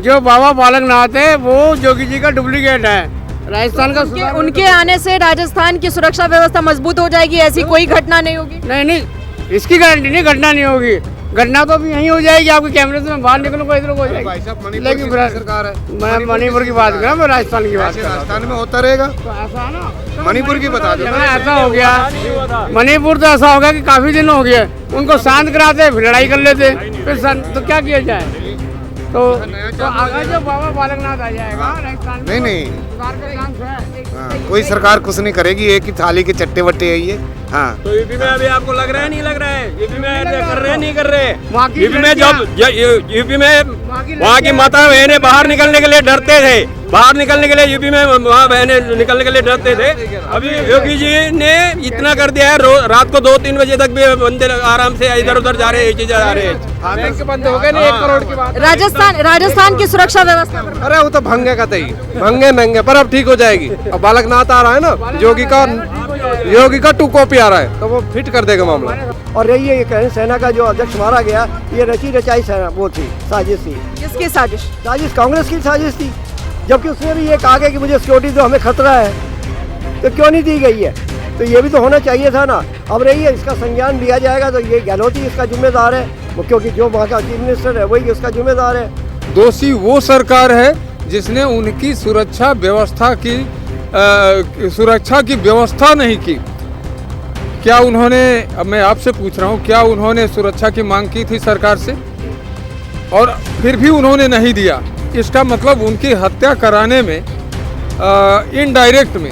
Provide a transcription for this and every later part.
जो बाबा बालकनाथ है वो जोगी जी का डुप्लीकेट है। राजस्थान का उनके आने से राजस्थान की सुरक्षा व्यवस्था मजबूत हो जाएगी, ऐसी कोई घटना नहीं होगी? नहीं, इसकी गारंटी नहीं, घटना नहीं होगी। घटना तो अभी यहीं हो जाएगी, आपके कैमरे से मैं बाहर निकलूंगा इधर हो जाएगी। भाई साहब लेकिन सरकार है, मैं मणिपुर की बात कर रहा हूँ, मैं राजस्थान की बात कर रहा हूँ। राजस्थान में होता रहेगा तो ऐसा ना मणिपुर की बता दो। ऐसा हो गया मणिपुर, तो ऐसा होगा कि काफी दिन हो गए उनको शांत कराते फिर लड़ाई कर लेते, फिर तो क्या किया जाए। तो अगर जो बाबा बालकनाथ आ जाएगा राजस्थान में, नहीं सरकार का काम है। हाँ, कोई सरकार कुछ नहीं करेगी, एक ही थाली के चट्टे वट्टे है ये। हाँ तो यूपी में अभी आपको लग रहा है नहीं लग रहा है? यूपी में कर रहे हैं नहीं कर रहे? वहाँ की यूपी में जब यूपी में वहाँ की माता बहनें बाहर निकलने के लिए डरते थे, बाहर निकलने के लिए यूपी में वहाँ बहनें निकलने के लिए डरते थे। अभी योगी जी ने इतना कर दिया है, रात को 2-3 बजे तक भी बंदे आराम से इधर उधर जा रहे हैं, चीजें जा रहे हैं। बैंक बंद हो गए ना, 1 करोड़ की बात। राजस्थान की सुरक्षा व्यवस्था पर अरे वो तो भंगे का तई भंगे महंगे, पर अब ठीक हो जाएगी। अब बालकनाथ आ रहा है ना, योगी का 2 कॉपी आ रहा है, तो वो फिट कर देगा मामला। और रही है ये कहें सेना का जो अध्यक्ष मारा गया, ये रची रचाई सेना वो थी, साजिश थी। किसकी साजिश? साजिश कांग्रेस की साजिश थी, जबकि उसने भी ये कहा कि मुझे सिक्योरिटी दो, हमें खतरा है, तो क्यों नहीं दी गई है? तो ये भी तो होना चाहिए था ना। अब रही है इसका संज्ञान लिया जाएगा, तो ये गहलोत ही इसका जिम्मेदार है, क्योंकि जो वहाँ का चीफ मिनिस्टर है वही उसका जिम्मेदार है। दोषी वो सरकार है जिसने उनकी सुरक्षा व्यवस्था की व्यवस्था नहीं की। क्या उन्होंने, अब मैं आपसे पूछ रहा हूँ, क्या उन्होंने सुरक्षा की मांग की थी सरकार से और फिर भी उन्होंने नहीं दिया? इसका मतलब उनकी हत्या कराने में इनडायरेक्ट में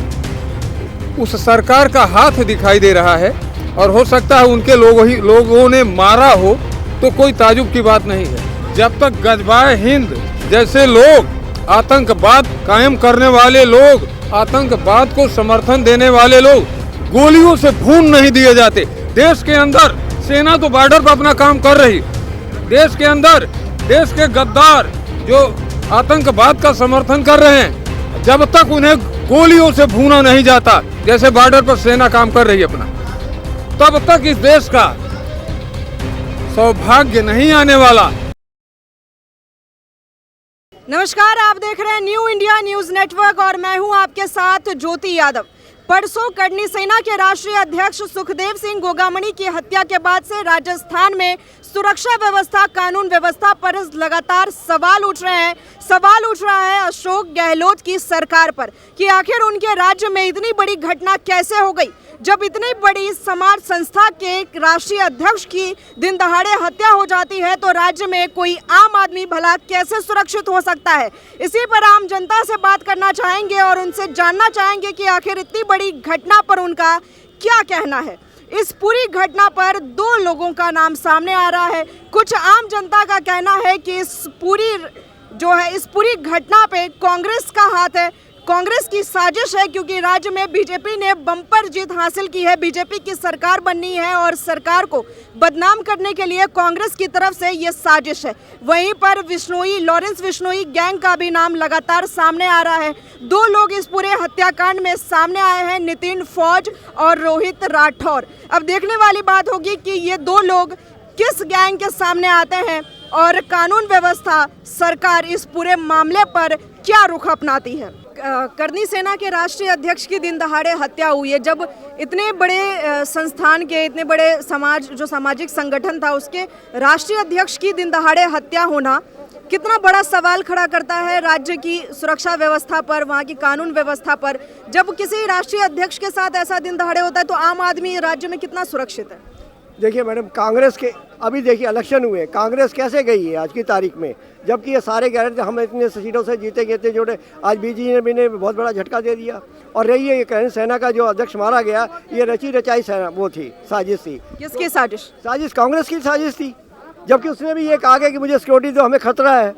उस सरकार का हाथ दिखाई दे रहा है। और हो सकता है उनके लोगों ने मारा हो, तो कोई ताजुब की बात नहीं है। जब तक गजबाए हिंद जैसे लोग, आतंकवाद कायम करने वाले लोग, आतंकवाद को समर्थन देने वाले लोग गोलियों से भून नहीं दिए जाते। देश के अंदर सेना तो बॉर्डर पर अपना काम कर रही, देश के अंदर देश के गद्दार जो आतंकवाद का समर्थन कर रहे हैं, जब तक उन्हें गोलियों से भूना नहीं जाता, जैसे बॉर्डर पर सेना काम कर रही है अपना, तब तक इस देश का सौभाग्य नहीं आने वाला। नमस्कार, आप देख रहे हैं न्यू इंडिया न्यूज नेटवर्क और मैं हूं आपके साथ ज्योति यादव। परसों करनी सेना के राष्ट्रीय अध्यक्ष सुखदेव सिंह गोगामणि की हत्या के बाद से राजस्थान में सुरक्षा व्यवस्था, कानून व्यवस्था पर लगातार सवाल उठ रहे हैं। सवाल उठ रहा है अशोक गहलोत की सरकार पर कि आखिर उनके राज्य में इतनी बड़ी घटना कैसे हो गई। जब इतनी बड़ी समाज संस्था के राष्ट्रीय अध्यक्ष की दिन दहाड़े हत्या हो जाती है, तो राज्य में कोई आम आदमी भला कैसे सुरक्षित हो सकता है? इसी पर आम जनता से बात करना चाहेंगे और उनसे जानना चाहेंगे कि आखिर इतनी बड़ी घटना पर उनका क्या कहना है। इस पूरी घटना पर 2 लोगों का नाम सामने आ रहा है। कुछ आम जनता का कहना है कि इस पूरी घटना पे कांग्रेस का हाथ है, कांग्रेस की साजिश है, क्योंकि राज्य में बीजेपी ने बम्पर जीत हासिल की है, बीजेपी की सरकार बननी है और सरकार को बदनाम करने के लिए कांग्रेस की तरफ से ये साजिश है। वहीं पर लॉरेंस बिश्नोई गैंग का भी नाम लगातार सामने आ रहा है। 2 लोग इस पूरे हत्याकांड में सामने आए हैं, नितिन फौज और रोहित राठौर। अब देखने वाली बात होगी कि ये 2 लोग किस गैंग के सामने आते हैं और कानून व्यवस्था, सरकार इस पूरे मामले पर क्या रुख अपनाती है। करनी सेना के राष्ट्रीय अध्यक्ष की दिन दहाड़े हत्या हुई है। जब इतने बड़े संस्थान के, इतने बड़े सामाजिक संगठन था, उसके राष्ट्रीय अध्यक्ष की दिन दहाड़े हत्या होना कितना बड़ा सवाल खड़ा करता है राज्य की सुरक्षा व्यवस्था पर, वहाँ की कानून व्यवस्था पर। जब किसी राष्ट्रीय अध्यक्ष के साथ ऐसा दिन दहाड़े होता है, तो आम आदमी राज्य में कितना सुरक्षित है? देखिए मैडम, कांग्रेस के अभी देखिए इलेक्शन हुए, कांग्रेस कैसे गई है आज की तारीख में, जबकि ये सारे कह रहे थे हम इतने सीटों से जीतेंगे, इतने जोड़े। आज बीजेपी ने बहुत बड़ा झटका दे दिया। और रही है ये कहें सेना का जो अध्यक्ष मारा गया, ये रची रचाई सेना वो थी, साजिश थी। किसकी साजिश? साजिश कांग्रेस की साजिश थी, जबकि उसने भी ये कहा कि मुझे सिक्योरिटी दो, हमें खतरा है,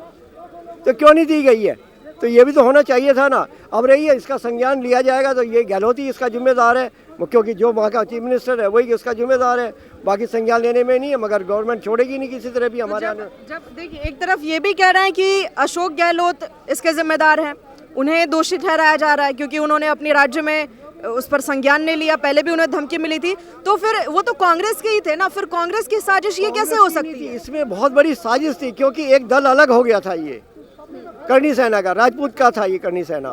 तो क्यों नहीं दी गई है? तो ये भी तो होना चाहिए था ना। अब रही है इसका संज्ञान लिया जाएगा, तो ये गहलोत ही इसका जिम्मेदार है, क्योंकि जो वहाँ का चीफ मिनिस्टर है वही उसका जिम्मेदार है। बाकी संज्ञान लेने में नहीं है, मगर गवर्नमेंट छोड़ेगी नहीं किसी तरह भी हमारे। जब देखिए, एक तरफ ये भी कह रहे हैं कि अशोक गहलोत इसके जिम्मेदार हैं, उन्हें दोषी ठहराया जा रहा है क्योंकि उन्होंने अपने राज्य में उस पर संज्ञान नहीं लिया, पहले भी उन्हें धमकी मिली थी, तो फिर वो तो कांग्रेस के ही थे ना, फिर कांग्रेस की साजिश ये कैसे हो सकती है? इसमें बहुत बड़ी साजिश थी, क्योंकि एक दल अलग हो गया था ये, करनी सेना का, राजपूत का था ये करनी सेना।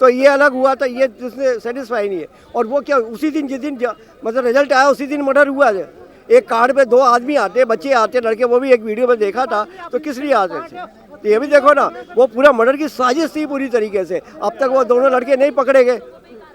तो ये अलग हुआ था, ये जिसने सेटिस्फाई नहीं है। और वो क्या उसी दिन जिस दिन मतलब रिजल्ट आया उसी दिन मर्डर हुआ है। एक कार पे 2 आदमी आते, बच्चे आते, लड़के, वो भी एक वीडियो में देखा था। तो किस लिए आते थे? तो ये भी देखो ना, वो पूरा मर्डर की साजिश थी पूरी तरीके से। अब तक वो दोनों लड़के नहीं पकड़े गए।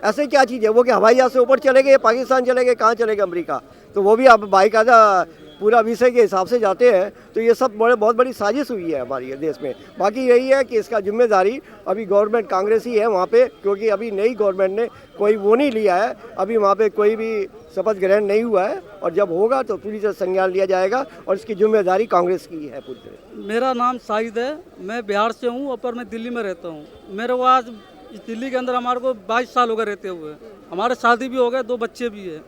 ऐसे क्या चीज़ है? वो कि हवाई जहाज से ऊपर चले गए, पाकिस्तान चले गए, कहाँ चले गए? अमेरिका। तो वो भी अब बाकायदा पूरा विषय के हिसाब से जाते हैं। तो ये सब बहुत बड़ी साजिश हुई है हमारे देश में। बाकी यही है कि इसका जिम्मेदारी अभी गवर्नमेंट कांग्रेस ही है वहाँ पे, क्योंकि अभी नई गवर्नमेंट ने कोई वो नहीं लिया है। अभी वहाँ पे कोई भी शपथ ग्रहण नहीं हुआ है, और जब होगा तो पूरी तरह संज्ञान लिया जाएगा, और इसकी जिम्मेदारी कांग्रेस की है पूरी तरह। मेरा नाम शाहिद है, मैं बिहार से हूँ और पर मैं दिल्ली में रहता हूँ। मेरे को आज इस दिल्ली के अंदर हमारे को 22 साल हो गए रहते हुए। हमारे शादी भी हो गए, 2 बच्चे भी हैं।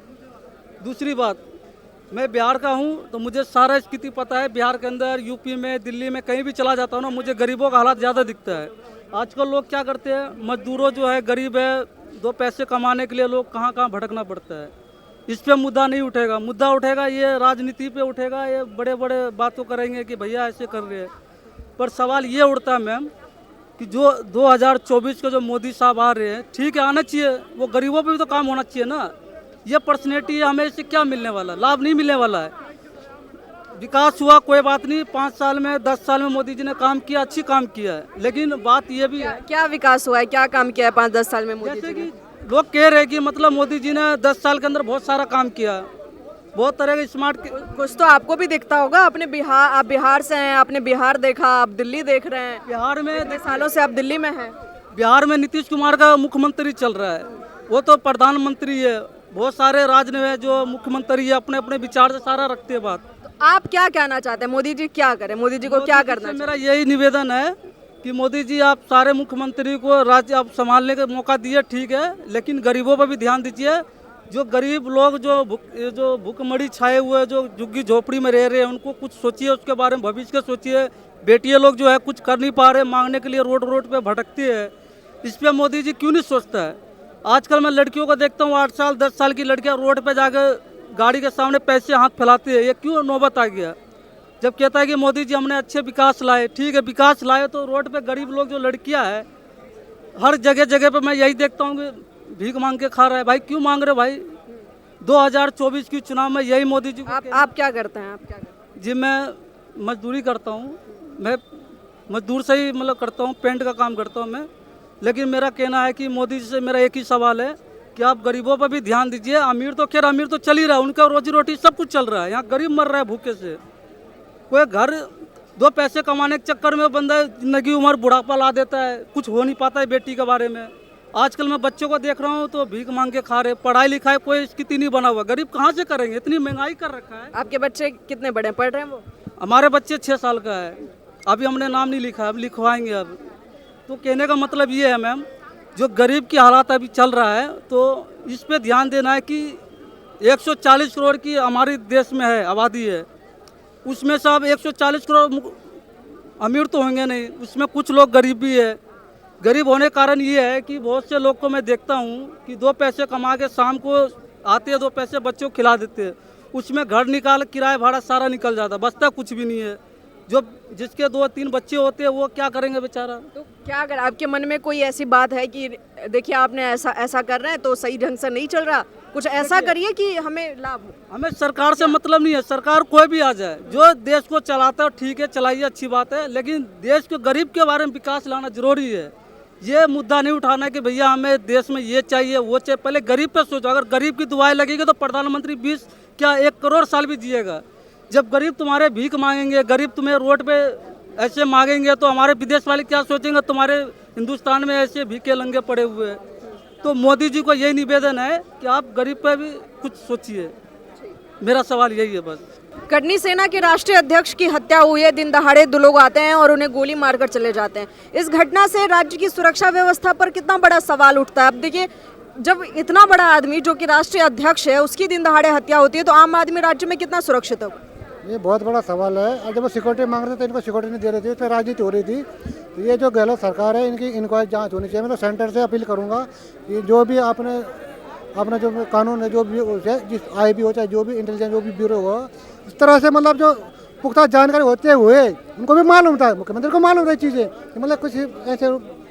दूसरी बात, मैं बिहार का हूँ तो मुझे सारा स्थिति पता है। बिहार के अंदर, यूपी में, दिल्ली में, कहीं भी चला जाता हूँ ना, मुझे गरीबों का हालात ज़्यादा दिखता है। आजकल लोग क्या करते हैं, मजदूरों जो है, गरीब है, 2 पैसे कमाने के लिए लोग कहाँ कहाँ भटकना पड़ता है। इस पे मुद्दा नहीं उठेगा। मुद्दा उठेगा ये राजनीति पे उठेगा, ये बड़े बड़े बातों करेंगे कि भैया ऐसे कर रहे हैं। पर सवाल ये उठता है मैम कि जो 2024 के जो मोदी साहब आ रहे हैं, ठीक है आना चाहिए, वो गरीबों पे भी तो काम होना चाहिए ना। ये पर्सनैलिटी है, हमें इससे क्या मिलने वाला है? लाभ नहीं मिलने वाला है। विकास हुआ कोई बात नहीं, 5 साल में 10 साल में मोदी जी ने काम किया, अच्छी काम किया है। लेकिन बात ये भी है, क्या विकास हुआ है, क्या काम किया है 5-10 साल में मोदी जैसे जी ने? कि लोग कह रहे हैं कि मतलब मोदी जी ने 10 साल के अंदर बहुत सारा काम किया, बहुत तरह के स्मार्ट। कुछ तो आपको भी दिखता होगा। अपने बिहार, आप बिहार से हैं, आपने बिहार देखा, आप दिल्ली देख रहे हैं। बिहार में इतने सालों से आप दिल्ली में हैं। बिहार में नीतीश कुमार का मुख्यमंत्री चल रहा है, वो तो प्रधानमंत्री है। बहुत सारे राज्य में जो मुख्यमंत्री है, अपने अपने विचार से सारा रखते हैं बात। तो आप क्या कहना चाहते हैं, मोदी जी क्या करें, मोदी जी को क्या करना मेरा यही निवेदन है कि मोदी जी आप सारे मुख्यमंत्री को राज्य आप संभालने का मौका दिए, ठीक है, लेकिन गरीबों पर भी ध्यान दीजिए। जो गरीब लोग जो भूखमरी छाए हुए, जो झुग्गी झोपड़ी में रह रहे हैं, उनको कुछ सोचिए, उसके बारे में भविष्य का सोचिए। बेटियां लोग जो है कुछ कर नहीं पा रहे, मांगने के लिए रोड पे भटकती है। इस पर मोदी जी क्यों नहीं सोचता है? आजकल मैं लड़कियों को देखता हूँ, 8 साल 10 साल की लड़कियां रोड पे जाकर गाड़ी के सामने पैसे हाथ फैलाती है। ये क्यों नौबत आ गया? जब कहता है कि मोदी जी हमने अच्छे विकास लाए, ठीक है विकास लाए, तो रोड पे गरीब लोग जो लड़कियां हैं, हर जगह जगह पे मैं यही देखता हूँ कि भीख मांग के खा रहा है। भाई क्यों मांग रहे भाई? 2024 की चुनाव में यही मोदी जी को आप क्या करते हैं? आप क्या करते हैं? जी मैं मजदूरी करता हूँ, मैं मजदूर से ही मतलब करता हूँ, पेंट का काम करता हूँ मैं। लेकिन मेरा कहना है कि मोदी जी से मेरा एक ही सवाल है कि आप गरीबों पर भी ध्यान दीजिए। अमीर तो खैर अमीर तो चल ही रहा है, उनका रोजी रोटी सब कुछ चल रहा है। यहाँ गरीब मर रहा है भूखे से। कोई घर 2 पैसे कमाने के चक्कर में बंदा जिंदगी उम्र बुढ़ापा ला देता है, कुछ हो नहीं पाता है बेटी के बारे में। आजकल मैं बच्चों को देख रहा हूँ तो भीख मांग के खा रहे, पढ़ाई लिखाई कोई स्थिति नहीं बना हुआ। गरीब कहाँ से करेंगे? इतनी महंगाई कर रखा है। आपके बच्चे कितने बड़े पढ़ रहे हैं वो? हमारे बच्चे 6 साल का है, अभी हमने नाम नहीं लिखा, अब लिखवाएंगे अब। तो कहने का मतलब ये है मैम, जो गरीब की हालात अभी चल रहा है, तो इस पे ध्यान देना है कि 140 करोड़ की हमारे देश में है आबादी है, उसमें से अब 140 करोड़ अमीर तो होंगे नहीं, उसमें कुछ लोग गरीब भी है। गरीब होने का कारण ये है कि बहुत से लोग को मैं देखता हूँ कि 2 पैसे कमा के शाम को आते हैं, 2 पैसे बच्चों को खिला देते हैं, उसमें घर निकाल किराया भाड़ा सारा निकल जाता, बचता कुछ भी नहीं है। जो जिसके 2-3 बच्चे होते हैं वो क्या करेंगे बेचारा? तो क्या अगर आपके मन में कोई ऐसी बात है कि देखिए आपने ऐसा कर रहे हैं तो सही ढंग से नहीं चल रहा, कुछ ऐसा करिए कि हमें लाभ हो? हमें सरकार से मतलब नहीं है, सरकार कोई भी आ जाए, जो देश को चलाता है ठीक है, चलाइए, अच्छी बात है, लेकिन देश के गरीब के बारे में विकास लाना जरूरी है। ये मुद्दा नहीं उठाना है कि भैया हमें देश में ये चाहिए वो चाहिए। पहले गरीब पे सोचो। अगर गरीब की दुआएं लगेगी तो प्रधानमंत्री 1 करोड़ साल भी जिएगा। जब गरीब तुम्हारे भीख मांगेंगे, गरीब तुम्हें रोड पे ऐसे मांगेंगे, तो हमारे विदेश वाले क्या सोचेंगे? तुम्हारे हिंदुस्तान में ऐसे भीखे लंगे पड़े हुए हैं। तो मोदी जी को यही निवेदन है कि आप गरीब पे भी कुछ सोचिए। मेरा सवाल यही है बस। कटनी सेना के राष्ट्रीय अध्यक्ष की हत्या हुई है। दिन दहाड़े 2 लोग आते हैं और उन्हें गोली मारकर चले जाते हैं। इस घटना से राज्य की सुरक्षा व्यवस्था पर कितना बड़ा सवाल उठता है। अब देखिए, जब इतना बड़ा आदमी जो कि राष्ट्रीय अध्यक्ष है, उसकी दिन दहाड़े हत्या होती है, तो आम आदमी राज्य में कितना सुरक्षित होगा? ये बहुत बड़ा सवाल है। और जब वो सिक्योरिटी मांग रहे थे तो इनको सिक्योरिटी नहीं दे रही थी, इस पर राजनीति हो रही थी। तो ये जो गहलोत सरकार है, इनकी इंक्वायरी जांच होनी चाहिए। मैं तो सेंटर से अपील करूंगा कि जो भी अपना जो कानून है, जो भी जिस IB हो चाहे जो भी इंटेलिजेंस जो भी ब्यूरो हो, इस तरह से मतलब जो पुख्ता जानकारी होते हुए उनको भी मालूम था, मुख्यमंत्री को मालूम था चीज़ें कि मतलब कुछ ऐसे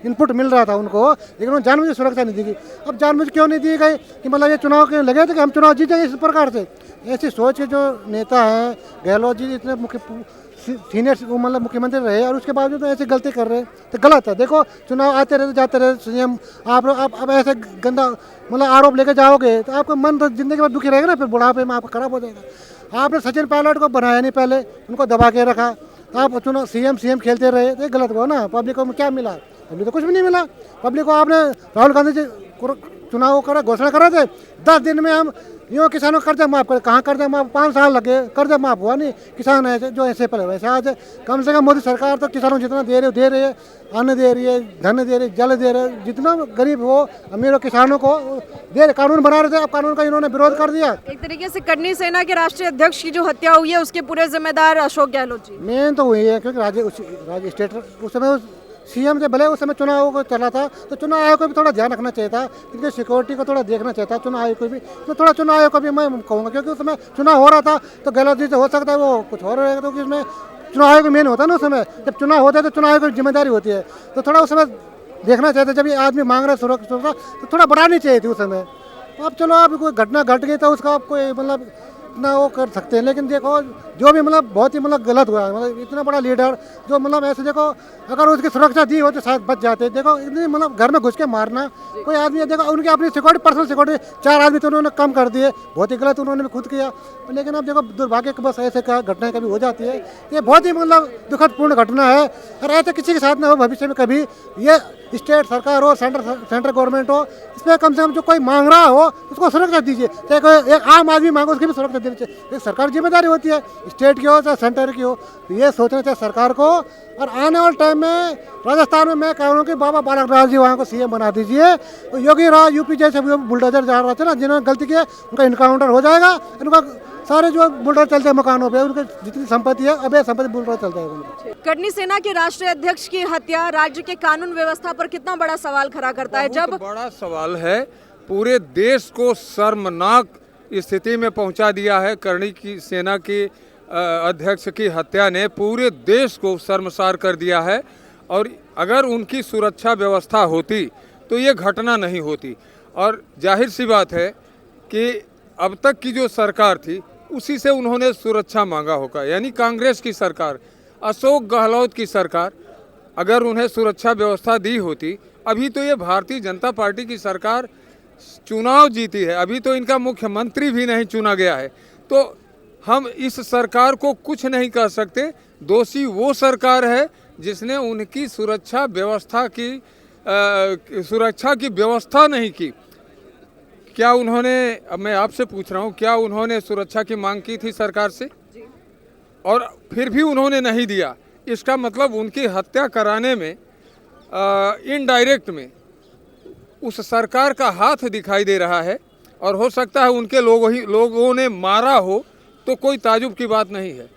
इनपुट मिल रहा था उनको, लेकिन उन्होंने जानबूझ के सुरक्षा नहीं दी गई। अब जानबूझ क्यों नहीं दी गई कि मतलब ये चुनाव के लगे थे कि हम चुनाव जीत जाएंगे इस प्रकार से। ऐसी सोच के जो नेता हैं, गहलोत जी इतने सीनियर मतलब मुख्यमंत्री रहे और उसके बावजूद तो ऐसी गलती कर रहे हैं तो गलत है। देखो चुनाव आते रहते जाते रहते सीएम आप अब ऐसे गंदा मतलब आरोप लेके जाओगे तो आपका मन तो जिंदगी भर दुखी रहेगा ना, फिर बुढ़ापे में आपका खराब हो जाएगा। आपने सचिन पायलट को बनाया नहीं, पहले उनको दबा के रखा, तो आप चुनाव सीएम खेलते रहे तो गलत हुआ ना। पब्लिक को क्या मिला? पब्लिक को कुछ भी नहीं मिला। पब्लिक को आपने राहुल गांधी जी चुनाव करा, घोषणा करा थे 10 दिन में हम यूँ किसानों का कर्जा माफ करे, कहाँ कर्जा माफ? 5 साल लगे, कर्जा माफ हुआ नहीं। किसान ऐसे जो ऐसे पहले वैसे आज कम से कम मोदी सरकार तो किसानों जितना दे रही है, अन्न दे रही है, धन दे रही है, जल दे रहे है, जितना गरीब हो अमीर हो किसानों को दे रहे। कानून बना रहे थे, अब कानून का इन्होंने विरोध कर दिया। एक तरीके से कटनी सेना के राष्ट्रीय अध्यक्ष की जो हत्या हुई है उसके पूरे जिम्मेदार अशोक गहलोत जी मेन तो हुई है, क्योंकि राज्य स्टेट उस समय सीएम से भले उस समय चुनाव को चला था तो चुनाव आयोग को भी थोड़ा ध्यान रखना चाहिए था, क्योंकि सिक्योरिटी को थोड़ा देखना चाहिए था चुनाव आयोग को भी। तो थोड़ा चुनाव आयोग को भी मैं कहूँगा, क्योंकि उस समय चुनाव हो रहा था तो गहलोत जी से हो सकता है वो कुछ और रहेगा, तो उसमें चुनाव आयोग मेन होता है ना। उस समय जब चुनाव होता है तो चुनाव आयोग की जिम्मेदारी होती है, तो थोड़ा उस समय देखना चाहिए था। जब ये आदमी मांग रहा है सुरक्षा तो थोड़ा बढ़ानी चाहिए थी उस समय। अब चलो आप कोई घटना घट गई तो उसका आप कोई मतलब इतना वो कर सकते हैं, लेकिन देखो जो भी मतलब बहुत ही मतलब गलत हुआ है। मतलब इतना बड़ा लीडर जो मतलब ऐसे देखो अगर उसकी सुरक्षा दी हो तो शायद बच जाते। देखो इतनी मतलब घर में घुस के मारना कोई आदमी, देखो उनकी अपनी सिक्योरिटी, पर्सनल सिक्योरिटी 4 आदमी तो उन्होंने कम कर दिए, बहुत ही गलत उन्होंने भी खुद किया। लेकिन अब देखो दुर्भाग्य के बस ऐसे घटनाएं कभी हो जाती है, ये बहुत ही मतलब दुखदपूर्ण घटना है। और ऐसे किसी के साथ ना हो भविष्य में कभी। ये स्टेट सरकार हो, सेंट्रल गवर्नमेंट हो, इसमें कम से कम जो कोई मांग रहा हो उसको सुरक्षा दीजिए। चाहे कोई एक आम आदमी मांगो उसकी भी सुरक्षा देनी चाहिए। एक सरकार जिम्मेदारी होती है, स्टेट की हो चाहे सेंटर की हो, तो ये सोचना चाहिए सरकार को। और आने वाले टाइम में राजस्थान में मैं कह रहा हूँ कि बाबा बालक नाथ जी वहाँ को सीएम बना दीजिए। तो योगी राज यूपी जैसे बुलडोजर जा रहा था ना, जिन्होंने गलती की उनका इनकाउंटर हो जाएगा। उनका सारे जो बुलडोजर चलते हैं मकानों पे, उनकी जितनी संपत्ति है अवैध संपत्ति बुलडोजर चल जाएगा। कटनी सेना के राष्ट्रीय अध्यक्ष की हत्या राज्य के कानून व्यवस्था पर कितना बड़ा सवाल खड़ा करता है? जब बड़ा सवाल है, पूरे देश को शर्मनाक स्थिति में पहुंचा दिया है। करनी की सेना की अध्यक्ष की हत्या ने पूरे देश को शर्मसार कर दिया है। और अगर उनकी सुरक्षा व्यवस्था होती तो ये घटना नहीं होती। और जाहिर सी बात है कि अब तक की जो सरकार थी उसी से उन्होंने सुरक्षा मांगा होगा, यानी कांग्रेस की सरकार, अशोक गहलोत की सरकार अगर उन्हें सुरक्षा व्यवस्था दी होती। अभी तो ये भारतीय जनता पार्टी की सरकार चुनाव जीती है, अभी तो इनका मुख्यमंत्री भी नहीं चुना गया है, तो हम इस सरकार को कुछ नहीं कह सकते। दोषी वो सरकार है जिसने उनकी सुरक्षा की व्यवस्था नहीं की। क्या उन्होंने, अब मैं आपसे पूछ रहा हूँ, क्या उन्होंने सुरक्षा की मांग की थी सरकार से और फिर भी उन्होंने नहीं दिया? इसका मतलब उनकी हत्या कराने में इनडायरेक्ट में उस सरकार का हाथ दिखाई दे रहा है। और हो सकता है उनके लोगों ने मारा हो, तो कोई ताजुब की बात नहीं है।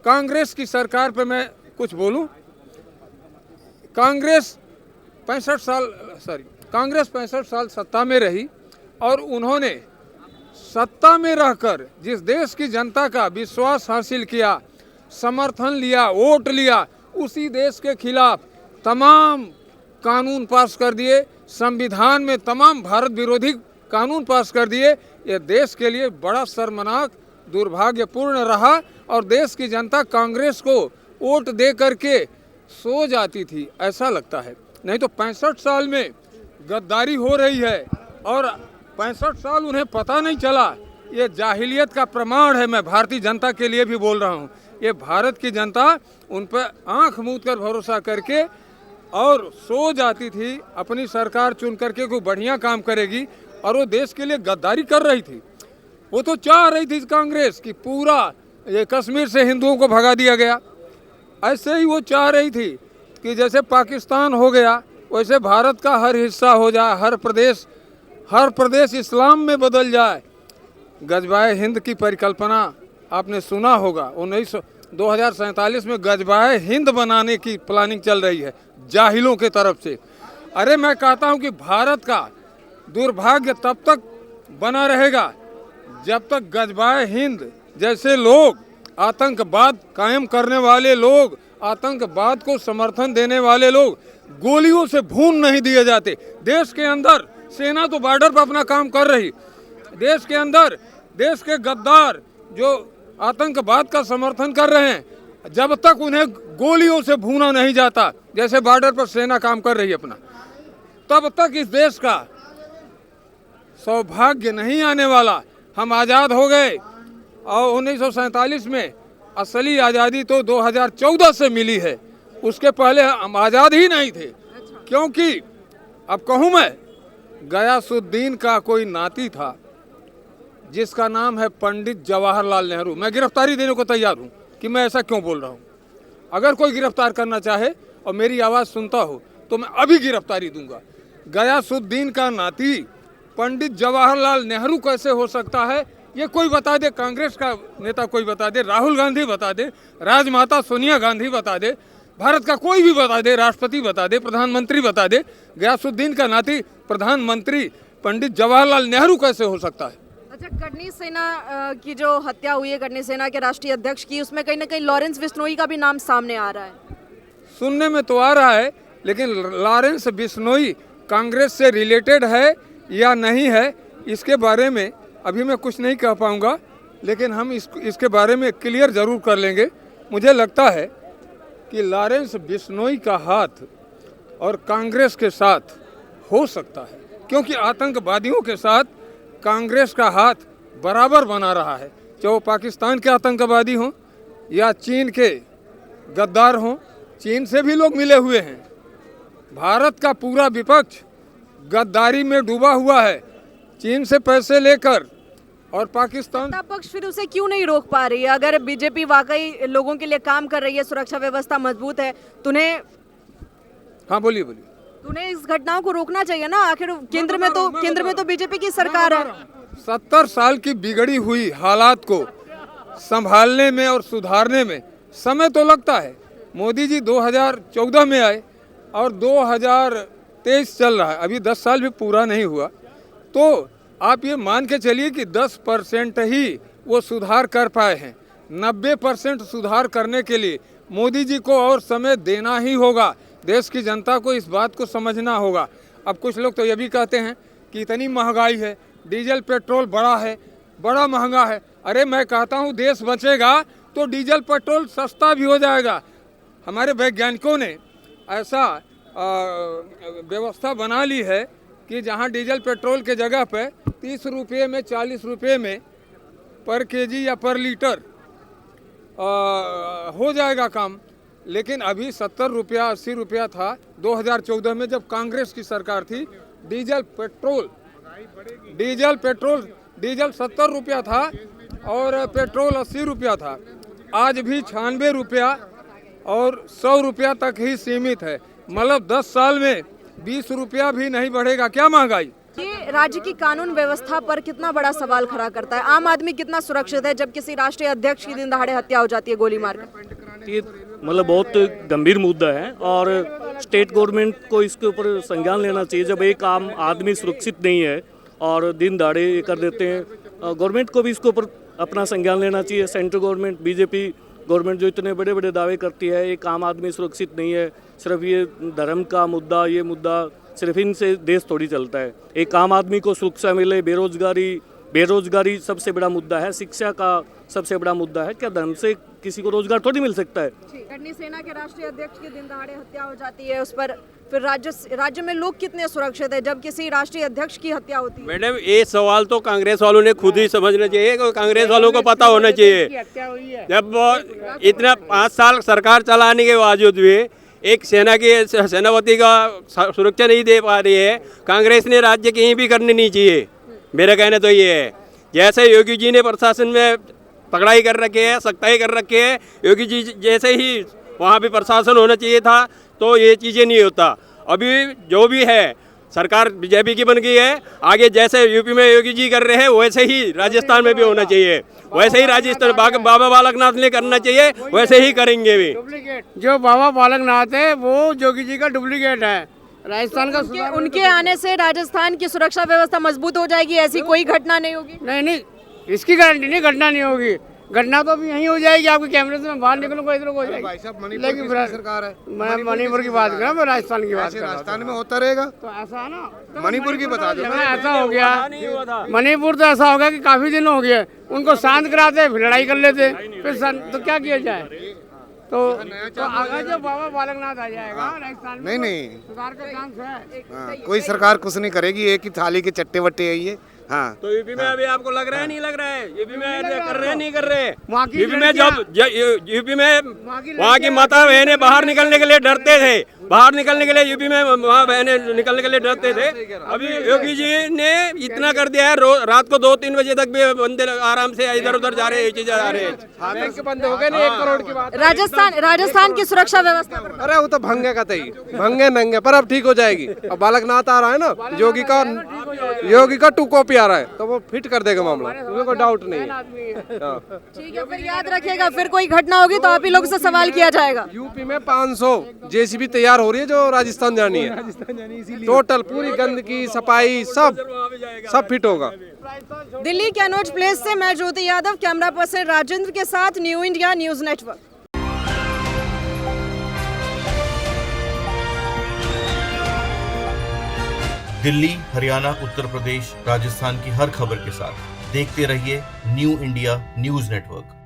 कांग्रेस की सरकार पे मैं कुछ बोलूं? कांग्रेस 65 साल सत्ता में रही और उन्होंने सत्ता में रहकर जिस देश की जनता का विश्वास हासिल किया, समर्थन लिया, वोट लिया, उसी देश के खिलाफ तमाम कानून पास कर दिए, संविधान में तमाम भारत विरोधी कानून पास कर दिए। यह देश के लिए बड़ा शर्मनाक, दुर्भाग्यपूर्ण रहा। और देश की जनता कांग्रेस को वोट दे करके सो जाती थी, ऐसा लगता है। नहीं तो 65 साल में गद्दारी हो रही है और 65 साल उन्हें पता नहीं चला। ये जाहिलियत का प्रमाण है। मैं भारतीय जनता के लिए भी बोल रहा हूँ, ये भारत की जनता उन पर आंख मूंद कर भरोसा करके और सो जाती थी। अपनी सरकार चुन करके कोई बढ़िया काम करेगी, और वो देश के लिए गद्दारी कर रही थी। वो तो चाह रही थी कांग्रेस कि पूरा ये कश्मीर से हिंदुओं को भगा दिया गया। ऐसे ही वो चाह रही थी कि जैसे पाकिस्तान हो गया वैसे भारत का हर हिस्सा हो जाए, हर प्रदेश इस्लाम में बदल जाए। गजबाए हिंद की परिकल्पना आपने सुना होगा। 2047 में गजबाए हिंद बनाने की प्लानिंग चल रही है जाहिलों के तरफ से। अरे मैं कहता हूं कि भारत का दुर्भाग्य तब तक बना रहेगा जब तक गजबाए हिंद जैसे लोग आतंकवाद कायम करने वाले लोग, आतंकवाद को समर्थन देने वाले लोग गोलियों से भून नहीं दिए जाते। देश के अंदर सेना तो बॉर्डर पर अपना काम कर रही, देश के अंदर देश के गद्दार जो आतंकवाद का समर्थन कर रहे हैं, जब तक उन्हें गोलियों से भूना नहीं जाता, जैसे बॉर्डर पर सेना काम कर रही है अपना, तब तक इस देश का सौभाग्य नहीं आने वाला। हम आज़ाद हो गए और 1947 में असली आज़ादी तो 2014 से मिली है, उसके पहले हम आज़ाद ही नहीं थे। क्योंकि अब कहूँ मैं, गयासुद्दीन का कोई नाती था जिसका नाम है पंडित जवाहरलाल नेहरू। मैं गिरफ्तारी देने को तैयार हूँ कि मैं ऐसा क्यों बोल रहा हूँ। अगर कोई गिरफ्तार करना चाहे और मेरी आवाज़ सुनता हो तो मैं अभी गिरफ्तारी दूंगा। गयासुद्दीन का नाती पंडित जवाहरलाल नेहरू कैसे हो सकता है, ये कोई बता दे, कांग्रेस का नेता कोई बता दे, राहुल गांधी बता दे, राजमाता सोनिया गांधी बता दे, भारत का कोई भी बता दे, राष्ट्रपति बता दे, प्रधानमंत्री बता दे, गयासुद्दीन का नाती प्रधानमंत्री पंडित जवाहरलाल नेहरू कैसे हो सकता है। अच्छा, करनी सेना की जो हत्या हुई है, करनी सेना के राष्ट्रीय अध्यक्ष की, उसमें कहीं ना कहीं लॉरेंस बिश्नोई का भी नाम सामने आ रहा है। सुनने में तो आ रहा है, लेकिन लॉरेंस बिश्नोई कांग्रेस से रिलेटेड है या नहीं है, इसके बारे में अभी मैं कुछ नहीं कह पाऊंगा, लेकिन हम इसके बारे में क्लियर ज़रूर कर लेंगे। मुझे लगता है कि लॉरेंस बिश्नोई का हाथ और कांग्रेस के साथ हो सकता है, क्योंकि आतंकवादियों के साथ कांग्रेस का हाथ बराबर बना रहा है, चाहे वो पाकिस्तान के आतंकवादी हों या चीन के गद्दार हों। चीन से भी लोग मिले हुए हैं। भारत का पूरा विपक्ष गद्दारी में डूबा हुआ है, चीन से पैसे लेकर, और पाकिस्तान सत्ता पक्ष फिर उसे क्यों नहीं रोक पा रही है? अगर बीजेपी वाकई लोगों के लिए काम कर रही है, सुरक्षा व्यवस्था मजबूत है, तुम्हें हाँ बोलिए बोलिए तुम्हें इस घटनाओं को रोकना चाहिए ना। आखिर केंद्र में तो बीजेपी की सरकार है। 70 साल की बिगड़ी हुई हालात को संभालने में और सुधारने में समय तो लगता है। मोदी जी 2014 में आए और 2023 चल रहा है, अभी 10 साल भी पूरा नहीं हुआ। तो आप ये मान के चलिए कि 10% ही वो सुधार कर पाए हैं। 90% सुधार करने के लिए मोदी जी को और समय देना ही होगा। देश की जनता को इस बात को समझना होगा। अब कुछ लोग तो ये भी कहते हैं कि इतनी महंगाई है, डीजल पेट्रोल बड़ा महंगा है। अरे मैं कहता हूँ देश बचेगा तो डीजल पेट्रोल सस्ता भी हो जाएगा। हमारे वैज्ञानिकों ने ऐसा व्यवस्था बना ली है कि जहाँ डीजल पेट्रोल के जगह पे 30 रुपये में, 40 रुपये में पर केजी या पर लीटर हो जाएगा काम। लेकिन अभी 70 रुपया 80 रुपया था 2014 में, जब कांग्रेस की सरकार थी। डीजल 70 रुपया था और पेट्रोल 80 रुपया था। आज भी 96 रुपया और 100 रुपया तक ही सीमित है। मतलब 10 साल में 20 रुपया भी नहीं बढ़ेगा। क्या महंगाई! ये राज्य की कानून व्यवस्था पर कितना बड़ा सवाल खड़ा करता है। आम आदमी कितना सुरक्षित है जब किसी राष्ट्रीय अध्यक्ष की दिन दहाड़े हत्या हो जाती है गोली मारकर? ये मतलब बहुत गंभीर मुद्दा है और स्टेट गवर्नमेंट को इसके ऊपर संज्ञान लेना चाहिए। जब एक आम आदमी सुरक्षित नहीं है और दिन दहाड़े ये कर देते हैं, गवर्नमेंट को भी इसके ऊपर अपना संज्ञान लेना चाहिए। सेंट्रल गवर्नमेंट, बीजेपी गवर्नमेंट जो इतने बड़े बड़े दावे करती है, एक आम आदमी सुरक्षित नहीं है, सिर्फ ये धर्म का मुद्दा, ये मुद्दा सिर्फ इनसे देश थोड़ी चलता है। एक आम आदमी को सुरक्षा मिले, बेरोजगारी सबसे बड़ा मुद्दा है, शिक्षा का सबसे बड़ा मुद्दा है। क्या धर्म से किसी को रोजगार थोड़ी मिल सकता है? करनी सेना के राष्ट्रीय अध्यक्ष की दिन दहाड़े हत्या हो जाती है, उस पर फिर राज्य में लोग कितने सुरक्षित है जब किसी राष्ट्रीय अध्यक्ष की हत्या होती है? मैडम, ये सवाल तो कांग्रेस वालों ने खुद ही समझना चाहिए, कांग्रेस वालों को पता होना चाहिए। जब इतना 5 साल सरकार चलाने के बावजूद भी एक सेनापति का सुरक्षा नहीं दे पा रही है, कांग्रेस ने राज्य कहीं भी करनी नहीं चाहिए। मेरा कहना तो ये है, जैसे योगी जी ने प्रशासन में पकड़ाई कर रखे है, सख्ताई कर रखे है, योगी जी जैसे ही वहाँ भी प्रशासन होना चाहिए था, तो ये चीज़ें नहीं होता। अभी जो भी है सरकार बीजेपी की बन गई है, आगे जैसे यूपी में योगी जी कर रहे हैं वैसे ही राजस्थान में भी होना चाहिए, वैसे ही राजस्थान बाबा बालकनाथ ने करना चाहिए, वैसे ही करेंगे भी। जो बाबा बालकनाथ है वो योगी जी का डुप्लीकेट है। राजस्थान का उनके आने से राजस्थान की सुरक्षा व्यवस्था मजबूत हो जाएगी, ऐसी कोई घटना नहीं होगी? नहीं, इसकी गारंटी नहीं, घटना नहीं होगी। घटना तो अभी यहीं हो जाएगी, आपके कैमरे से मैं बाहर निकलूंगा इधर हो भाई साहब, जाएगी। मणिपुर लेकिन किसकी सरकार है? मैं मणिपुर की बात कर रहा हूँ, मैं राजस्थान की बात ऐसे कर रहा हूँ। राजस्थान में होता रहेगा, तो ऐसा है ना, मणिपुर की बता दो। ऐसा हो गया मणिपुर तो ऐसा होगा कि काफी दिन हो गए, उनको शांत कराते फिर लड़ाई कर लेते, फिर तो क्या किया जाए। तो अगर जो बाबा बालकनाथ आ जाएगा राजस्थान में, नहीं सुधार का चांस है। हाँ, कोई सरकार कुछ नहीं करेगी, एक ही थाली के चट्टे वट्टे है ये। हाँ, तो यूपी में अभी आपको लग रहा है नहीं लग रहा है? यूपी में कर रहे हैं नहीं कर रहे? वहाँ की यूपी में यूपी में की वहाँ की माता बहनें बाहर निकलने के लिए डरते थे, बाहर निकलने के लिए यूपी में वहाँ बहनें निकलने के लिए डरते थे। अभी योगी जी ने इतना कर दिया है, रात को 2-3 बजे तक भी बंदे आराम से इधर उधर जा रहे हैं, चीजें जा रहे हैं। बैंक बंद हो गए ना, 1 करोड़ की बात। राजस्थान की सुरक्षा व्यवस्था पर अरे वो तो भंगे का तई, भंगे नंगे, पर अब ठीक हो जाएगी। अब बालकनाथ आ रहा है ना, योगी का 2 कॉपी आ रहा है, तो वो फिट कर देगा मामला, उसमें कोई डाउट नहीं है। हाँ। ठीक है, फिर याद रखिएगा, फिर कोई घटना होगी तो आप ही लोग से सवाल किया जाएगा। यूपी में 500 जेसीबी तैयार हो रही है जो राजस्थान जानी है, टोटल पूरी गंदगी सफाई सब फिट होगा। दिल्ली कनॉट प्लेस से मैं ज्योति यादव, कैमरा पर्सन राजेंद्र के साथ New India News network. Delhi, Haryana, Uttar Pradesh, Rajasthan की हर खबर के साथ देखते रहिए न्यू इंडिया न्यूज नेटवर्क।